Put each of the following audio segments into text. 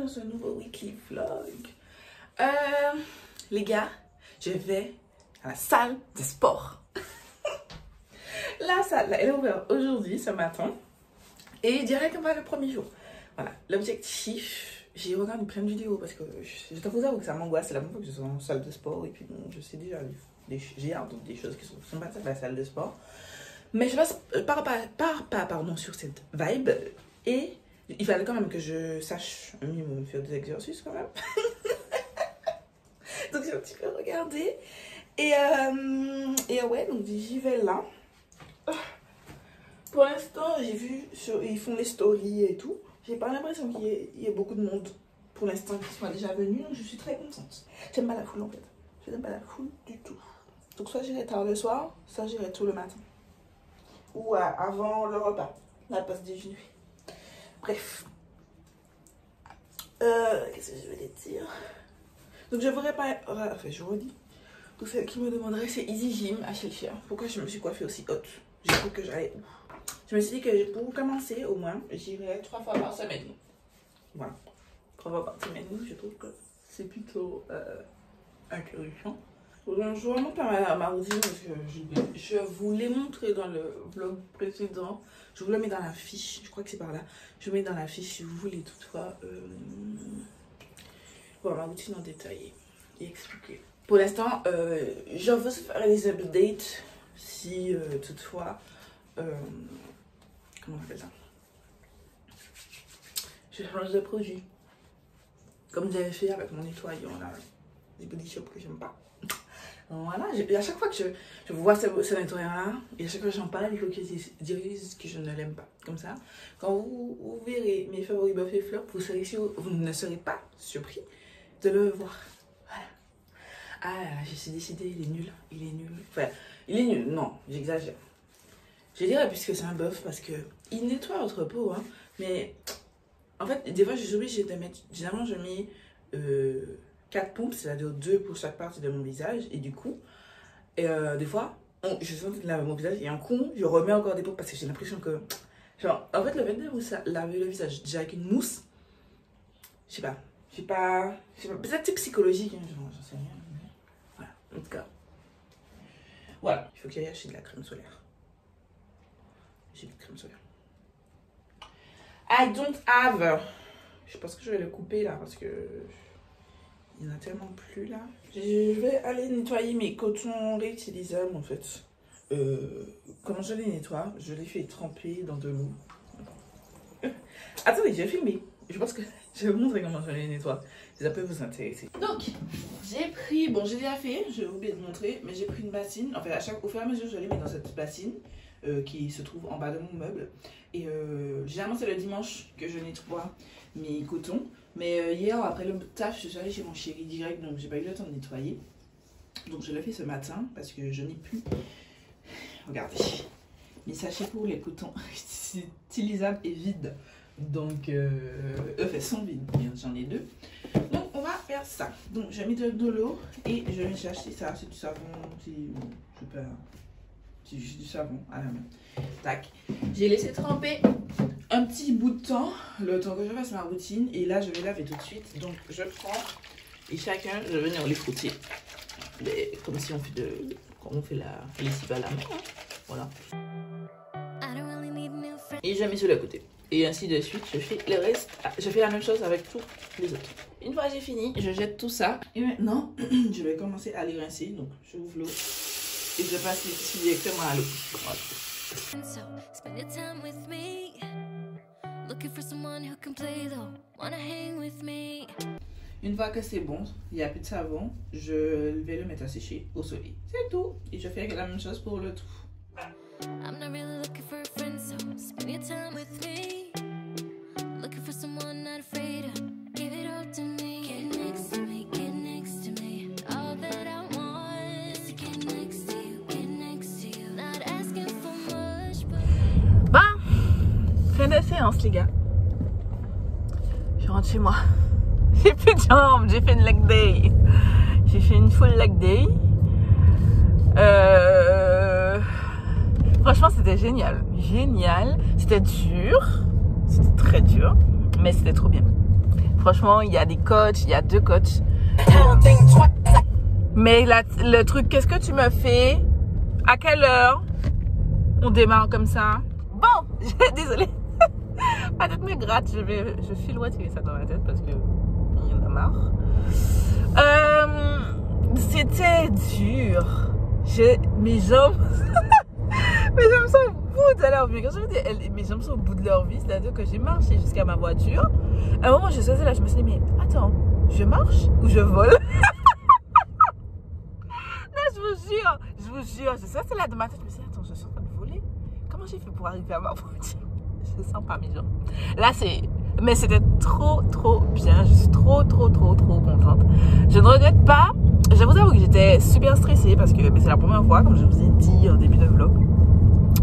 dans ce nouveau weekly vlog. Les gars, je vais à la salle de sport. La salle, elle est ouverte aujourd'hui, ce matin. Et direct, on va le premier jour. Voilà, l'objectif, j'ai regardé plein de vidéos parce que je t'avoue que ça m'angoisse. C'est la première fois que je suis en salle de sport. Et puis bon, je sais déjà, j'ai entendu des choses qui sont pas à la salle de sport. Mais je passe pardon, sur cette vibe. Et il fallait quand même que je sache un minimum faire des exercices quand même. Donc j'ai un petit peu regardé. Et ouais, donc j'y vais là. Pour l'instant, j'ai vu, ils font les stories et tout. J'ai pas l'impression qu'il y ait beaucoup de monde pour l'instant qui soit déjà venu. Donc je suis très contente. J'aime pas la foule en fait. Je n'aime pas la foule du tout. Donc soit j'irai tard le soir, soit j'irai tôt le matin. Ou avant le repas, la pause déjeuner. Bref. Qu'est-ce que je vais dire? Donc je voudrais pas... Enfin, je redis. Pour celles qui me demanderaient, c'est Easy Gym à Chelsea. Pourquoi je me suis coiffée aussi haute? J'ai cru que j'allais... Je me suis dit que pour commencer, au moins, j'irai 3 fois par semaine. Voilà. 3 fois par semaine, je trouve que c'est plutôt intéressant. Donc, je remonte à ma routine parce que je vous l'ai montré dans le vlog précédent. Je vous le mets dans la fiche. Je crois que c'est par là. Je vous mets dans la fiche si vous voulez toutefois voir ma routine en détail et expliquer. Pour l'instant, je veux faire des updates si toutefois... comment on appelle ça? Je change de produit. Comme j'avais fait avec mon nettoyant là. Des body shop que j'aime pas. Voilà, à chaque fois que je vois ce nettoyant-là, et à chaque fois que j'en parle, il faut que je dise que je ne l'aime pas. Comme ça, quand vous verrez mes favoris Buff et Fleur, vous ne serez pas surpris de le voir. Voilà. Ah, je suis décidée, il est nul. Il est nul. Enfin, il est nul, non, j'exagère. Je dirais puisque c'est un Buff parce que il nettoie votre peau, hein, mais en fait, des fois, je suis obligée de mettre. Généralement, je mets 4 pompes, c'est-à-dire 2 pour chaque partie de mon visage. Et du coup, des fois, je sens de laver mon visage et un coup, je remets encore des pompes parce que j'ai l'impression que. Genre, en fait, le fait de laver le visage déjà avec une mousse, je sais pas. Peut-être c'est psychologique, hein, j'en sais rien. Mais voilà, en tout cas. Voilà, il faut que j'aille acheter de la crème solaire. J'ai de la crème solaire. I don't have. Je pense que je vais le couper là parce que. Il n'y en a tellement plus là. Je vais aller nettoyer mes cotons réutilisables en fait. Comment je les nettoie? Je les fais tremper dans de l'eau. Attendez, j'ai filmé. Je pense que je vais vous montrer comment je les nettoie. Ça peut vous intéresser. Donc, j'ai pris... Bon, j'ai déjà fait. Je vais oublier de montrer. Mais j'ai pris une bassine. Enfin, au fur et à mesure, je les mets dans cette bassine qui se trouve en bas de mon meuble. Et généralement, c'est le dimanche que je nettoie mes cotons. Mais hier, après le taf, je suis allée chez mon chéri direct, donc j'ai pas eu le temps de nettoyer. Donc je l'ai fait ce matin parce que je n'ai plus. Regardez, mes sachets pour les cotons utilisables et vides. Donc, elles sont vides, j'en ai 2. Donc on va faire ça. Donc j'ai mis de l'eau et j'ai acheté ça, c'est du savon, c'est juste du savon à la main. Tac. J'ai laissé tremper un petit bout de temps, le temps que je fasse ma routine. Et là, je vais laver tout de suite. Donc, je prends et chacun, je vais venir les frotter. Comme si on fait la lessive à la main. Hein. Voilà. Et je mets sur le côté. Et ainsi de suite, je fais le reste. Je fais la même chose avec tous les autres. Une fois que j'ai fini, je jette tout ça. Et maintenant, je vais commencer à les rincer. Donc, je ouvre l'eau. Et je passe ici directement à l'eau. Voilà. Une fois que c'est bon, il n'y a plus de savon, je vais le mettre à sécher au soleil. C'est tout. Et je fais la même chose pour le tout. Fin de séance les gars. Je rentre chez moi. J'ai plus de jambes, j'ai fait une leg day. J'ai fait une full leg day. Franchement c'était génial. Génial. C'était dur. C'était très dur. Mais c'était trop bien. franchement, il y a des coachs, il y a 2 coachs. Mais le truc, qu'est-ce que tu me fais? À quelle heure on démarre comme ça? Bon, désolée. Ma tête me gratte, je file retirer ça dans ma tête parce que il y en a marre. C'était dur. Mes jambes sont au bout de leur vie. Quand je vous dis mes jambes sont au bout de leur vie, c'est-à-dire que j'ai marché jusqu'à ma voiture. À un moment, je suis là, je me suis dit, mais attends, je marche ou je vole? Là, je vous jure, je sais, c'est là de ma tête, je me suis dit, attends, je suis en train de voler. Comment j'ai fait pour arriver à ma voiture? Je sens pas mes jambes. Là, mais c'était trop bien. Je suis trop contente. Je ne regrette pas. Je vous avoue que j'étais super stressée parce que c'est la première fois, comme je vous ai dit en début de vlog.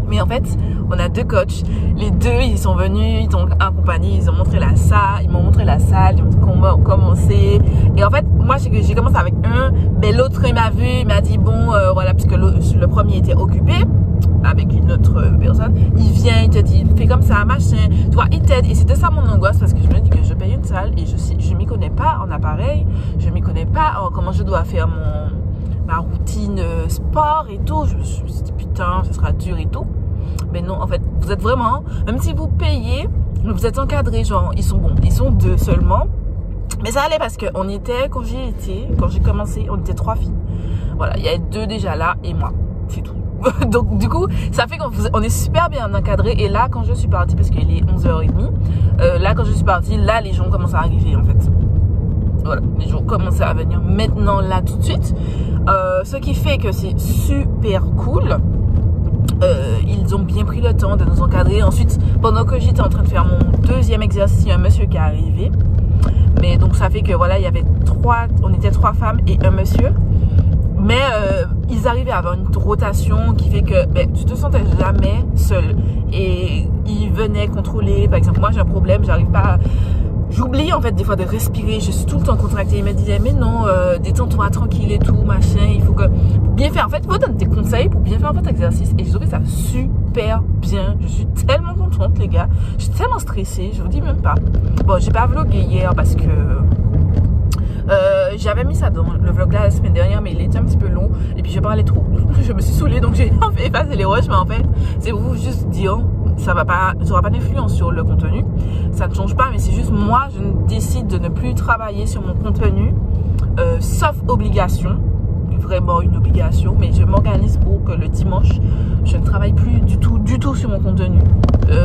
Mais en fait, on a 2 coachs. Les 2, ils sont venus, ils t'ont accompagné, ils m'ont montré la salle, ils ont commencé. Et en fait, moi, j'ai commencé avec un, mais l'autre, il m'a vu, il m'a dit, bon, voilà, puisque le premier était occupé avec une autre personne, il vient, il te dit, fais comme ça, machin, tu vois, il t'aide. Et c'était ça mon angoisse, parce que je me dis que je paye une salle et je m'y connais pas en appareil, je m'y connais pas en comment je dois faire ma routine sport et tout. Je me suis dit, putain, ce sera dur et tout. Mais non, en fait, vous êtes vraiment, même si vous payez, vous êtes encadrés, genre, ils sont 2 seulement. Mais ça allait parce que quand j'ai commencé, on était 3 filles. Voilà, il y avait 2 déjà là et moi, c'est tout. Donc du coup, ça fait qu'on est super bien encadré. Et là, quand je suis partie, parce qu'il est 11h30, là quand je suis partie, là les gens commencent à arriver en fait. Voilà, les gens commencent à venir maintenant là tout de suite. Ce qui fait que c'est super cool. Ils ont bien pris le temps de nous encadrer. Ensuite, pendant que j'étais en train de faire mon 2e exercice, il y a un monsieur qui est arrivé. Mais donc ça fait que voilà, on était 3 femmes et un monsieur. Mais ils arrivaient à avoir une rotation qui fait que tu te sentais jamais seul. Et ils venaient contrôler. Par exemple, moi j'ai un problème, j'arrive pas. J'oublie en fait des fois de respirer. Je suis tout le temps contractée. Ils me disaient, mais non, détends-toi tranquille et tout, machin. Il faut que bien faire. En fait, il faut donner des conseils pour bien faire votre exercice. Et j'ai trouvé ça super bien. Je suis tellement contente, les gars. Je suis tellement stressée. Je vous dis même pas. Bon, j'ai pas vlogué hier parce que j'avais mis ça dans le vlog là la semaine dernière, mais il était un petit peu long et puis je parlais trop. Je me suis saoulée, donc j'ai effacé les rushs. Mais en fait, c'est pour vous juste dire, ça n'aura pas d'influence sur le contenu, ça ne change pas, mais c'est juste moi, je décide de ne plus travailler sur mon contenu, sauf obligation, vraiment une obligation, mais je m'organise pour que le dimanche, je ne travaille plus du tout sur mon contenu.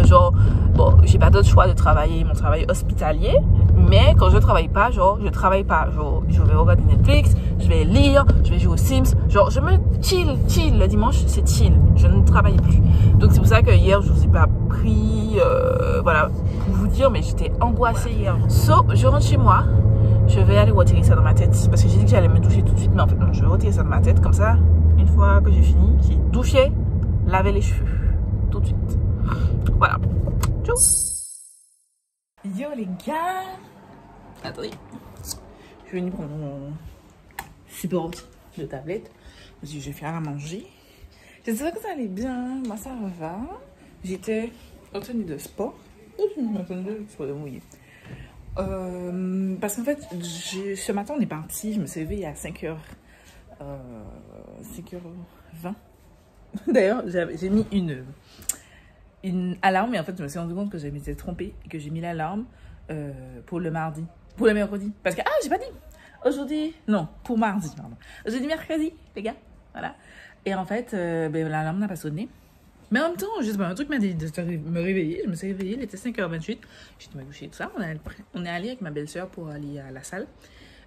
Genre, bon, j'ai pas d'autre choix de travailler mon travail hospitalier, mais quand je travaille pas, genre, je travaille pas. Genre, je vais regarder Netflix, je vais lire, je vais jouer aux Sims. Genre, je me chill. Le dimanche, c'est chill. Je ne travaille plus. Donc, c'est pour ça que hier, je vous ai pas pris, voilà, pour vous dire, mais j'étais angoissée hier. So, je rentre chez moi. Je vais aller retirer ça dans ma tête. Parce que j'ai dit que j'allais me doucher tout de suite, mais en fait, non, je vais retirer ça dans ma tête. Comme ça, une fois que j'ai fini, j'ai douché, lavé les cheveux. Tout de suite. Voilà. Ciao. Yo les gars. Attendez. Je vais venir prendre mon support de tablette. Parce que je vais faire à manger. J'espère que ça allait bien. Moi ça va. J'étais en tenue de sport. Je m'attendais sur le mouillé. Parce qu'en fait, ce matin on est parti. Je me suis réveillée à 5h20. D'ailleurs, j'ai mis une alarme, mais en fait, je me suis rendu compte que je m'étais trompée et que j'ai mis l'alarme pour le mercredi. Parce que, j'ai pas dit. Aujourd'hui, non, pour mardi, pardon. Aujourd'hui, mercredi, les gars. Voilà. Et en fait, l'alarme n'a pas sonné. Mais en même temps, je sais pas, un truc m'a dit de me réveiller. Je me suis réveillée, il était 5h28. J'étais me coucher tout ça. On est allé avec ma belle-sœur pour aller à la salle.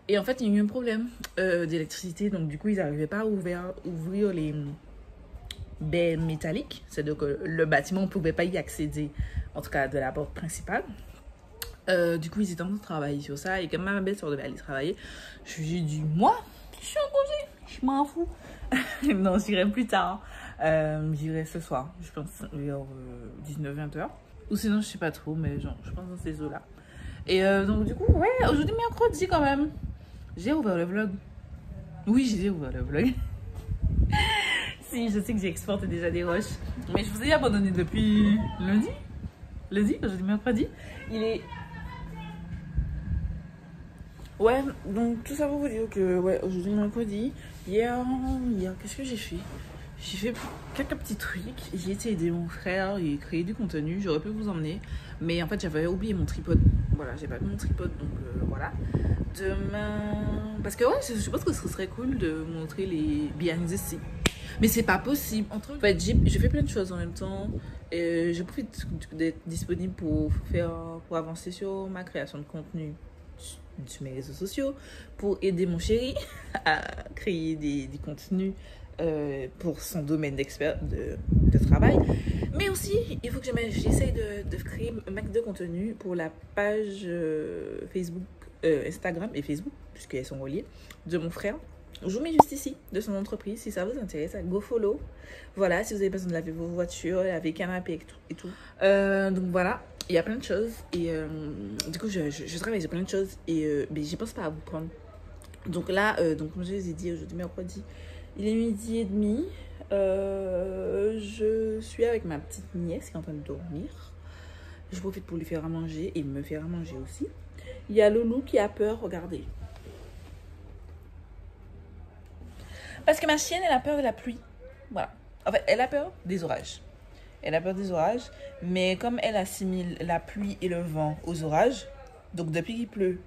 Et en fait, il y a eu un problème d'électricité. Donc, du coup, ils n'arrivaient pas à ouvrir les baies métalliques. C'est-à-dire que le bâtiment, on ne pouvait pas y accéder, en tout cas de la porte principale. Du coup, ils étaient en train de travailler sur ça. Et comme ma belle-sœur devait aller travailler, j'ai dit, moi, je suis en congé, je m'en fous. Non, j'irai plus tard. J'irai ce soir, je pense vers 19-20h. Ou sinon, je sais pas trop, mais genre, je pense dans ces eaux-là. Et donc, du coup, ouais, aujourd'hui, mercredi quand même. J'ai ouvert le vlog. Oui, j'ai ouvert le vlog. Si, je sais que j'ai exporté déjà des rushs. Mais je vous ai abandonné depuis lundi. Lundi, aujourd'hui, mercredi. Il est Ouais, donc tout ça pour vous dire que ouais, aujourd'hui mercredi, hier, qu'est-ce que j'ai fait? J'ai fait quelques petits trucs. J'ai été aider mon frère et créer du contenu. J'aurais pu vous emmener, mais en fait j'avais oublié mon tripode. Voilà, j'ai pas mis mon tripode, donc voilà. Demain, parce que ouais, je pense que ce serait cool de montrer les behind the scenes. Mais c'est pas possible. En fait, je fais plein de choses en même temps. Et je profite d'être disponible pour avancer sur ma création de contenu sur mes réseaux sociaux, pour aider mon chéri à créer des contenus pour son domaine de travail. Mais aussi, il faut que j'essaye de créer un max de contenu pour la page Facebook, Instagram et Facebook, puisqu'elles sont reliées, de mon frère. Je vous mets juste ici, de son entreprise, si ça vous intéresse, go follow. Voilà, si vous avez besoin de laver vos voitures, laver canapé et tout. Donc voilà, il y a plein de choses. Et du coup, je travaille sur plein de choses. Et mais j'y pense pas à vous prendre. Donc là, donc comme je vous ai dit, aujourd'hui mercredi, il est 12h30. Je suis avec ma petite nièce qui est en train de dormir. Je profite pour lui faire à manger et me faire à manger aussi. Il y a Loulou qui a peur, regardez. Parce que ma chienne, elle a peur de la pluie. Voilà. En fait, elle a peur des orages. Elle a peur des orages. Mais comme elle assimile la pluie et le vent aux orages, donc depuis qu'il pleut,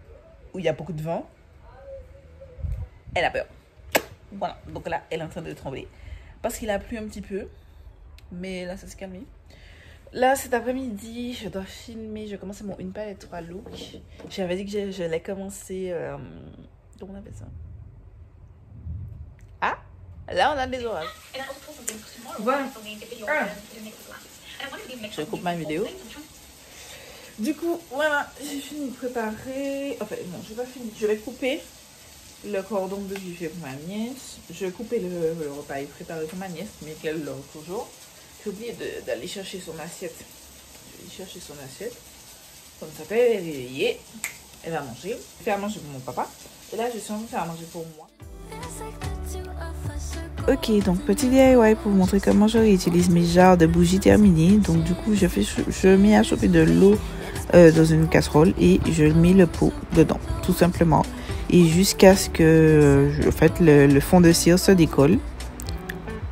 où il y a beaucoup de vent, elle a peur. Voilà. Donc là, elle est en train de trembler. Parce qu'il a plu un petit peu. Mais là, ça s'est calmé. Là, cet après-midi, je dois filmer. Je commence mon une palette 3 looks. J'avais dit que je l'ai commencé... comment on appelle ça? Ah, là on a des orages. Voilà. Je coupe ma vidéo. Du coup, voilà, j'ai fini de préparer. Enfin, non, je vais pas finir. Je vais couper le cordon bleu que j'ai fait pour ma nièce. Je vais couper le repas préparé pour ma nièce, mais qu'elle l'a toujours. J'ai oublié d'aller chercher son assiette. Je vais aller chercher son assiette. Comme ça, elle est réveillée. Elle va manger. Je vais faire à manger pour mon papa. Et là, je suis en train de faire à manger pour moi. Ok, donc petit DIY pour vous montrer comment je réutilise mes jarres de bougies terminées. Donc du coup, je mets à chauffer de l'eau dans une casserole et je mets le pot dedans, tout simplement. Et jusqu'à ce que le fond de cire se décolle.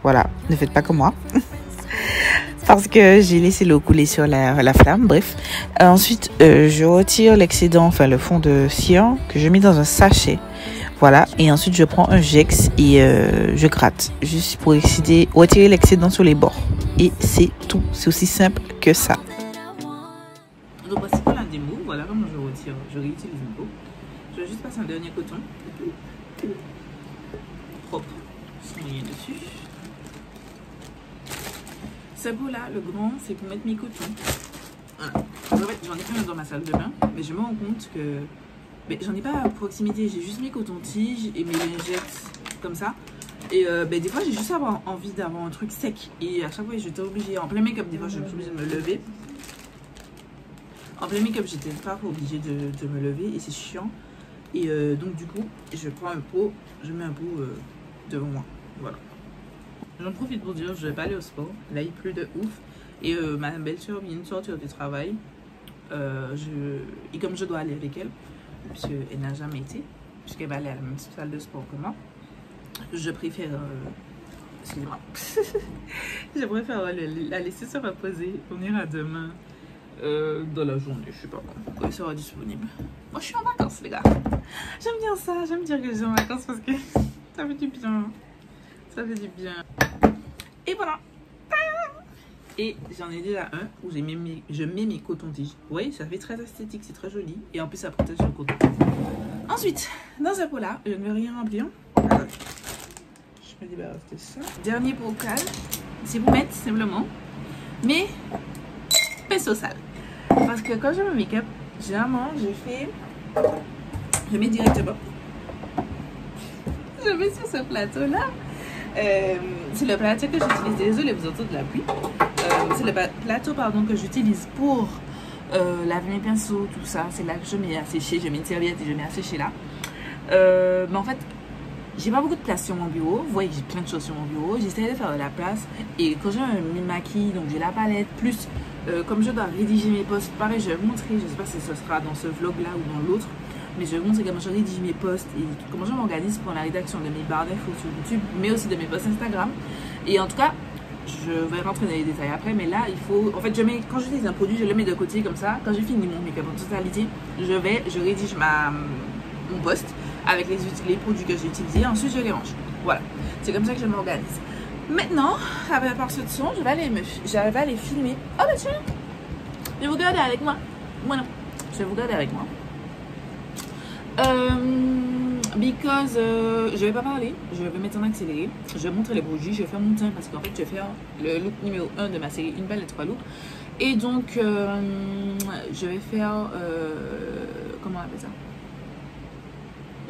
Voilà, ne faites pas comme moi. Parce que j'ai laissé l'eau couler sur la flamme, bref. Ensuite, je retire l'excédent, enfin le fond de cire que je mets dans un sachet. Voilà, et ensuite je prends un Gex et je gratte, juste pour retirer l'excédent sur les bords. Et c'est tout, c'est aussi simple que ça. Donc voici pour la démo, voilà comment je réutilise une peau. Je vais juste passer un dernier coton. Propre, sans rien dessus. Ce bout-là, le grand, c'est pour mettre mes cotons. Voilà. En fait, j'en ai plein dans ma salle de bain, mais je me rends compte que... Mais j'en ai pas à proximité, j'ai juste mes cotons-tiges et mes lingettes comme ça. Et des fois j'ai juste envie d'avoir un truc sec. Et à chaque fois j'étais obligée, en plein make-up, des fois je suis obligée de me lever. En plein make-up j'étais pas obligée de me lever et c'est chiant. Et donc du coup je prends un pot, je mets un pot devant moi. Voilà. J'en profite pour dire je vais pas aller au sport. Là il pleut de ouf. Et ma belle-sœur vient de sortir du travail. Et comme je dois aller avec elle, puisqu'elle n'a jamais été, puisqu'elle va aller à la même salle de sport que moi, je préfère excusez-moi je préfère la laisser se reposer. On ira demain dans la journée, je sais pas quand elle sera disponible. Moi je suis en vacances les gars, j'aime bien ça, j'aime dire que je suis en vacances parce que ça fait du bien, ça fait du bien. Et voilà. Et j'en ai déjà un où je mets mes cotons-tiges. Vous voyez, ça fait très esthétique, c'est très joli. Et en plus, ça protège le coton. Ensuite, dans ce pot-là, je ne vais rien remplir. Alors, je me débarrasse de ça. Dernier bocal, c'est pour mettre simplement mes pinceaux sales. Parce que quand je me make-up, généralement, je mets directement. Je mets sur ce plateau-là. C'est le plateau que j'utilise. Désolé, vous entendez de la pluie. C'est le plateau que j'utilise pour laver mes pinceaux, tout ça. C'est là que je mets à sécher. Je mets une serviette et je mets à sécher là. Mais en fait, j'ai pas beaucoup de place sur mon bureau. Vous voyez que j'ai plein de choses sur mon bureau. J'essaie de faire de la place. Et quand je me maquille, donc j'ai la palette, plus comme je dois rédiger mes posts, pareil, je vais vous montrer. Je sais pas si ce sera dans ce vlog là ou dans l'autre. Mais je vais vous montrer comment je rédige mes posts et comment je m'organise pour la rédaction de mes barres d'infos sur YouTube, mais aussi de mes posts Instagram. Et en tout cas, je vais rentrer dans les détails après, mais là, il faut... En fait, quand j'utilise un produit, je le mets de côté comme ça. Quand j'ai fini mon make-up en totalité, je rédige mon post avec les produits que j'ai utilisés. Ensuite, je les range. Voilà. C'est comme ça que je m'organise. Maintenant, à part ce son, je vais aller filmer. Oh, bah tiens! Je vais vous garder avec moi. Voilà. Je vais vous garder avec moi. Je vais pas parler, je vais mettre en accéléré, je vais montrer les produits, je vais faire mon teint parce qu'en fait je vais faire le look numéro 1 de ma série Une palette 3 looks. Et donc je vais faire comment on appelle ça,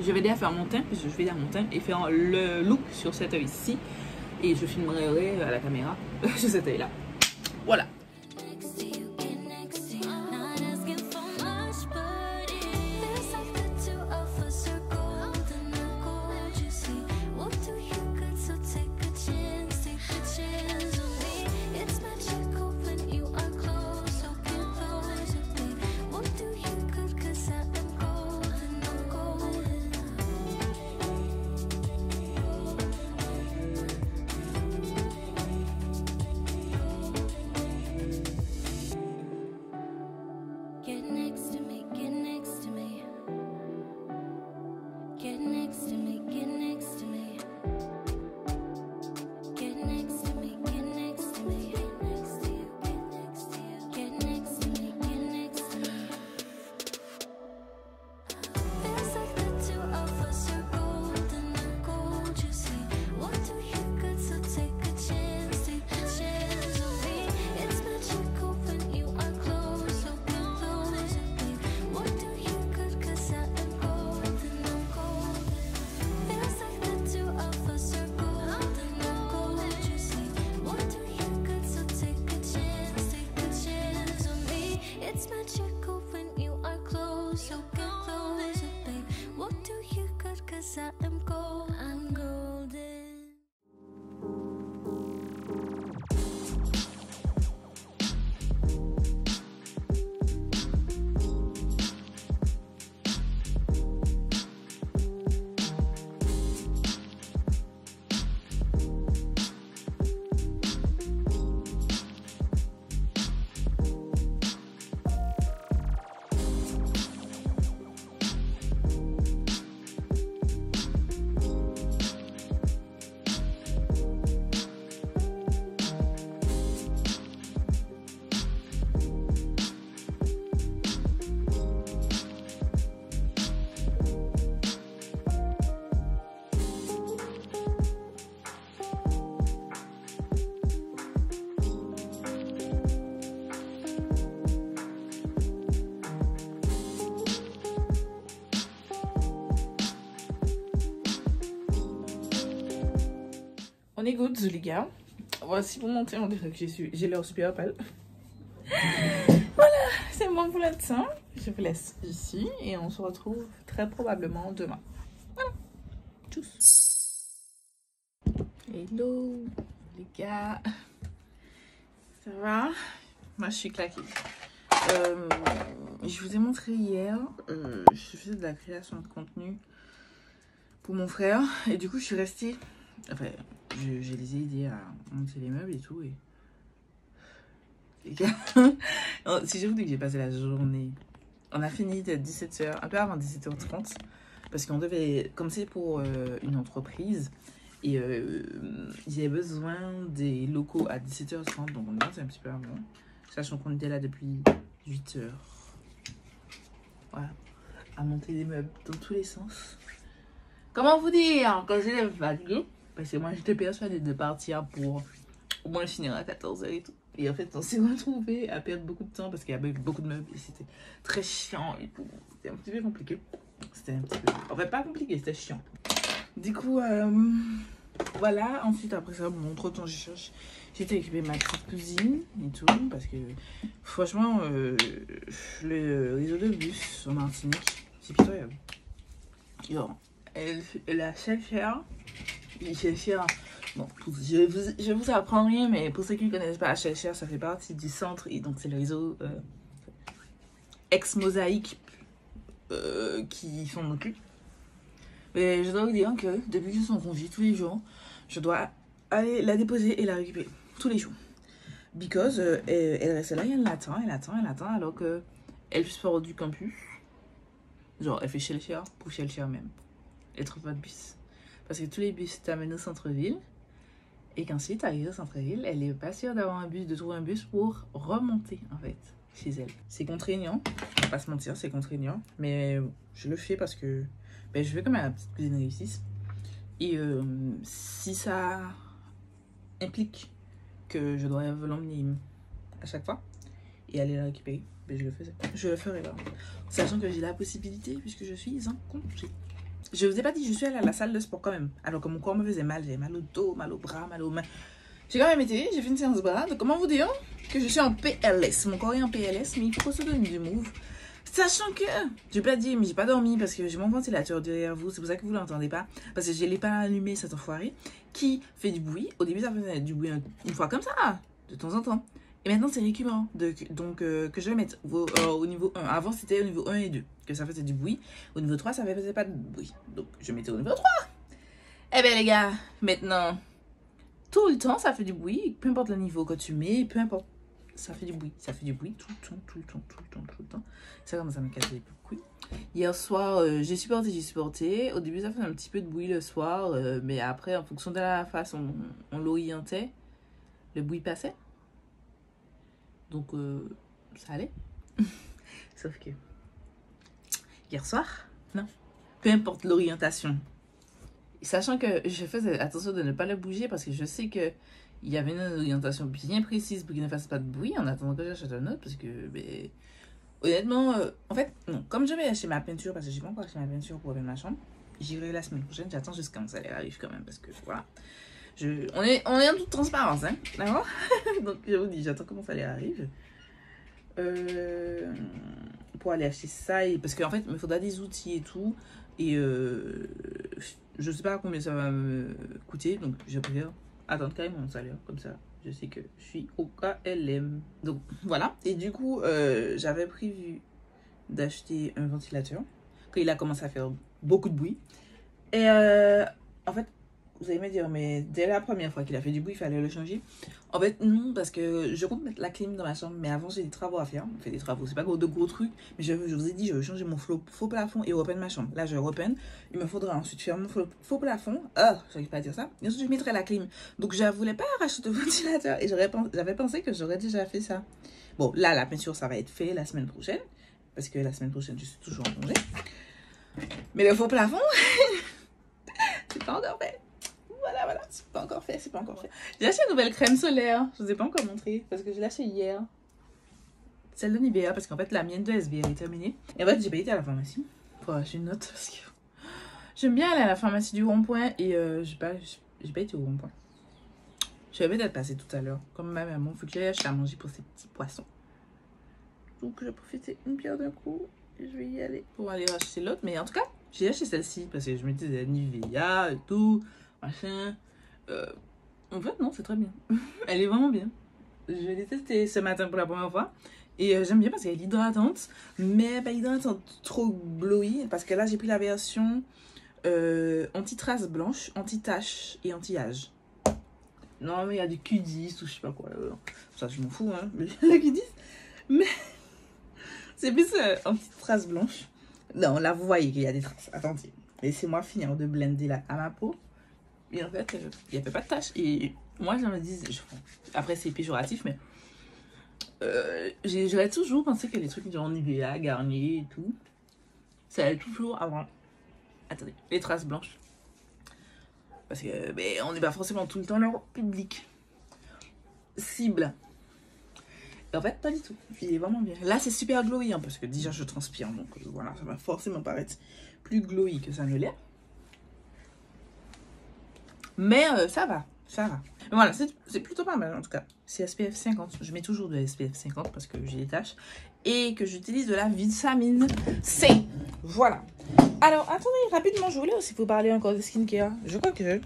je vais déjà faire mon teint, puisque je fais déjà mon teint et faire le look sur cet œil ci et je filmerai à la caméra sur cet œil là. Voilà. On est good les gars. Voici pour monter, on dirait que j'ai l'air super pâle. Voilà, c'est bon pour le teint. Je vous laisse ici et on se retrouve très probablement demain. Voilà, tchuss. Hello les gars. Ça va? Moi je suis claquée. Je vous ai montré hier, je faisais de la création de contenu pour mon frère et du coup je suis restée, enfin j'ai les ai aidés à monter les meubles et tout et les gars, si je vous dis que j'ai passé la journée, on a fini de 17h, un peu avant 17h30 parce qu'on devait, comme c'est pour une entreprise et ils avaient besoin des locaux à 17h30 donc on est parti un petit peu avant, sachant qu'on était là depuis 8h. Voilà, à monter des meubles dans tous les sens. Comment vous dire, quand j'étais fatiguée, parce que moi j'étais persuadée de partir pour au moins finir à 14h et tout. Et en fait on s'est retrouvés à perdre beaucoup de temps parce qu'il y avait beaucoup de meubles et c'était très chiant et tout. C'était un petit peu compliqué. C'était un petit peu... En fait pas compliqué, c'était chiant. Du coup, voilà. Ensuite après ça, bon, entre temps j'étais équipée de ma petite cuisine et tout. Parce que franchement, le réseau de bus en Martinique, c'est pitoyable. Genre, la chef-chère, bon, je vous apprends rien, mais pour ceux qui ne connaissent pas, HLCR, ça fait partie du centre, et donc c'est le réseau ex-mosaïque qui s'en occupent. Mais je dois vous dire que depuis que je suis en congé tous les jours, je dois aller la déposer et la récupérer tous les jours. Because elle reste là, elle attend, alors que elle sort du campus. Genre, elle fait Shellshare pour Shellshare même. Elle trouve pas de bus. Parce que tous les bus t'amènent au centre-ville. Et qu'ensuite, arrivée au centre-ville, elle est pas sûre d'avoir un bus, de trouver un bus pour remonter, en fait, chez elle. C'est contraignant, on va pas se mentir, c'est contraignant. Mais je le fais parce que ben, je veux que ma petite cousine réussisse. Et si ça implique que je dois l'emmener à chaque fois et aller la récupérer, ben je le faisais. Je le ferai là. Sachant que j'ai la possibilité puisque je suis en congé. Je vous ai pas dit, je suis allée à la salle de sport quand même. Alors que mon corps me faisait mal, j'avais mal au dos, mal au bras, mal aux mains. J'ai quand même été, j'ai fait une séance de bras. Donc comment vous dire que je suis en PLS. Mon corps est en PLS, mais il faut se donner du move. Sachant que, je vais pas dire, mais j'ai pas dormi parce que j'ai mon ventilateur derrière vous. C'est pour ça que vous l'entendez pas. Parce que je l'ai pas allumé, cet enfoiré, qui fait du bruit. Au début, ça faisait du bruit une fois comme ça, de temps en temps. Et maintenant, c'est récurrent. Donc, que je vais mettre au niveau 1. Avant, c'était au niveau 1 et 2. Que ça faisait du bruit. Au niveau 3, ça faisait pas de bruit. Donc, je mettais au niveau 3. Eh bien, les gars, maintenant, tout le temps, ça fait du bruit. Peu importe le niveau que tu mets, peu importe. Ça fait du bruit. Ça fait du bruit tout le temps. Ça commence à me casser les couilles. Hier soir, j'ai supporté. Au début, ça faisait un petit peu de bruit le soir. Mais après, en fonction de la façon dont on l'orientait, le bruit passait. Donc, ça allait. Sauf que, hier soir, non. Peu importe l'orientation. Sachant que je faisais attention de ne pas le bouger parce que je sais que il y avait une orientation bien précise pour qu'il ne fasse pas de bruit en attendant que j'achète un autre. Parce que, ben, honnêtement, en fait, non. Comme je vais acheter ma peinture, parce que j'ai pas encore acheté ma peinture pour ma chambre, j'irai la semaine prochaine. J'attends jusqu'à quand ça arrive quand même. Parce que, voilà. On est en toute transparence, hein. D'accord. Donc, je vous dis, j'attends comment ça arrive. Pour aller acheter ça. Parce qu'en fait, il me faudra des outils et tout. Et je sais pas combien ça va me coûter. Donc, je préfère attendre carrément mon salaire. Comme ça, je sais que je suis au KLM. Donc, voilà. Et du coup, j'avais prévu d'acheter un ventilateur. Quand il a commencé à faire beaucoup de bruit. Et en fait, vous allez me dire, mais dès la première fois qu'il a fait du bruit, il fallait le changer. En fait, non, parce que je compte mettre la clim dans ma chambre, mais avant, j'ai des travaux à faire. On fait des travaux, c'est pas de gros trucs, mais je vous ai dit, je veux changer mon faux plafond et repeindre ma chambre. Là, je repeins. Il me faudra ensuite faire mon faux plafond. J'arrive pas à dire ça. Et ensuite, je mettrai la clim. Donc, je voulais pas racheter de ventilateur et j'avais pensé que j'aurais déjà fait ça. Bon, là, la peinture, ça va être fait la semaine prochaine, parce que la semaine prochaine, je suis toujours en congé. Mais le faux plafond, c'est pas encore fait. Voilà, c'est pas encore fait. J'ai acheté une nouvelle crème solaire, je vous ai pas encore montré, parce que je l'ai acheté hier. Celle de Nivea, parce qu'en fait, la mienne de SBR est terminée. Et en fait, j'ai pas été à la pharmacie pour acheter une autre, parce que j'aime bien aller à la pharmacie du rond-point, et j'ai pas été au rond-point. Je vais peut-être passer tout à l'heure, comme ma maman, il faut que j'aille acheter à manger pour ces petits poissons. Donc, je vais profiter une pierre d'un coup, et je vais y aller pour aller acheter l'autre. Mais en tout cas, j'ai acheté celle-ci, parce que je mettais des Nivea et tout. Machin. En fait, non, c'est très bien. Elle est vraiment bien. Je l'ai testée ce matin pour la première fois. Et j'aime bien parce qu'elle est hydratante. Mais pas hydratante trop glowy. Parce que là, j'ai pris la version anti-trace blanche, anti-tache et anti-âge. Non, mais il y a du Q10 ou je sais pas quoi. Ça, je m'en fous, hein. Mais le Q10. Mais c'est plus anti-trace blanche. Non, là, vous voyez qu'il y a des traces. Attendez. Laissez-moi finir de blender là à ma peau. Et en fait, il n'y avait pas de tache. Et moi, je me dis, après c'est péjoratif, mais j'aurais toujours pensé que les trucs genre Nivea, Garnier et tout, ça allait toujours avoir, attendez, les traces blanches. Parce que ben, on n'est pas forcément tout le temps leur public cible. Et en fait, pas du tout. Il est vraiment bien. Là, c'est super glowy, hein, parce que déjà, je transpire. Donc voilà, ça va forcément paraître plus glowy que ça ne l'est. Mais ça va. Mais voilà, c'est plutôt pas mal en tout cas. C'est SPF 50. Je mets toujours de SPF 50 parce que j'ai des taches. Et que j'utilise de la vitamine C. Voilà. Alors, attendez, rapidement, je voulais aussi vous parler encore de skincare. Je crois que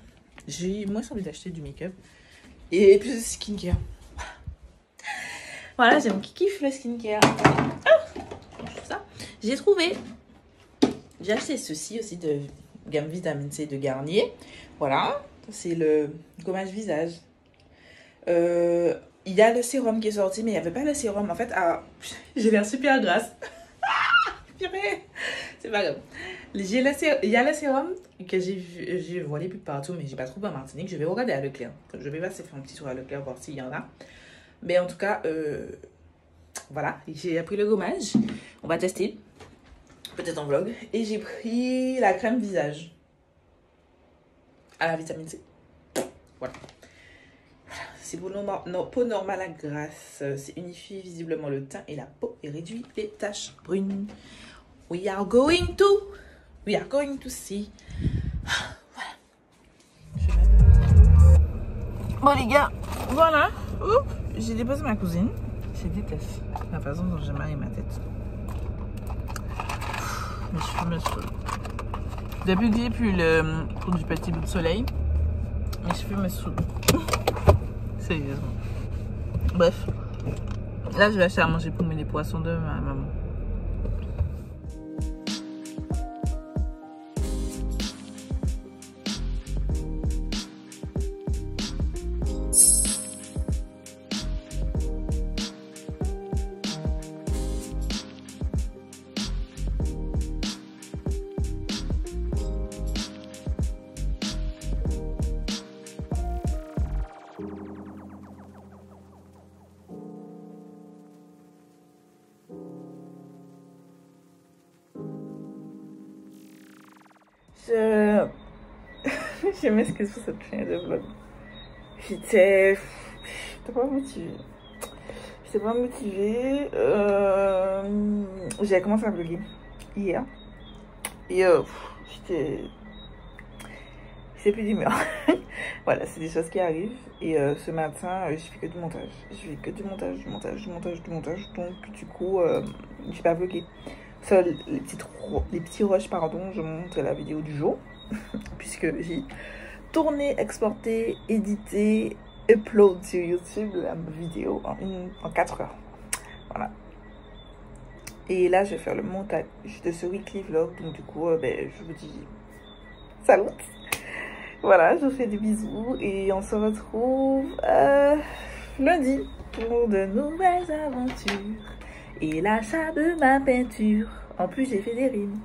j'ai moins envie d'acheter du make-up. Et plus de skincare. Voilà, j'ai mon kiki le skincare. Ça. J'ai trouvé J'ai acheté ceci aussi de gamme vitamine C de Garnier. Voilà, c'est le gommage visage. Il y a le sérum qui est sorti, mais il n'y avait pas le sérum. En fait, j'ai l'air super grasse. Purée, c'est pas grave. Il y a le sérum que j'ai volé plus partout, mais j'ai pas trouvé en Martinique. Je vais regarder à Leclerc. Je vais passer faire un petit tour à Leclerc voir s'il y en a. Mais en tout cas, voilà, j'ai pris le gommage. On va tester. Peut-être en vlog. Et j'ai pris la crème visage à la vitamine C. Voilà. C'est pour nos peaux normale à grasse. C'est unifie visiblement le teint et la peau et réduit les taches brunes. We are going to see. Voilà. Bon les gars, voilà. J'ai déposé ma cousine. Je déteste la façon dont j'ai marié ma tête. Mes cheveux me saoulent. Depuis que j'ai plus le produit petit bout de soleil, mes cheveux me saoulent. Sérieusement. Bref. Là, je vais acheter à manger pour mes poissons de ma maman. Je m'excuse pour cette fin de vlog. J'étais pas motivée. J'ai commencé à vlogger hier. Et j'étais plus d'humeur. Voilà, c'est des choses qui arrivent. Et ce matin, je fais que du montage. Donc du coup, j'ai pas vlogué. Seul les petits rushs, pardon, je montre la vidéo du jour. Puisque j'ai tourné, exporté, édité, upload sur YouTube la vidéo en 4 heures. Voilà. Et là, je vais faire le montage de ce weekly vlog. Donc du coup, je vous dis salut. Voilà, je vous fais des bisous et on se retrouve lundi pour de nouvelles aventures et l'achat de ma peinture. En plus, j'ai fait des rimes.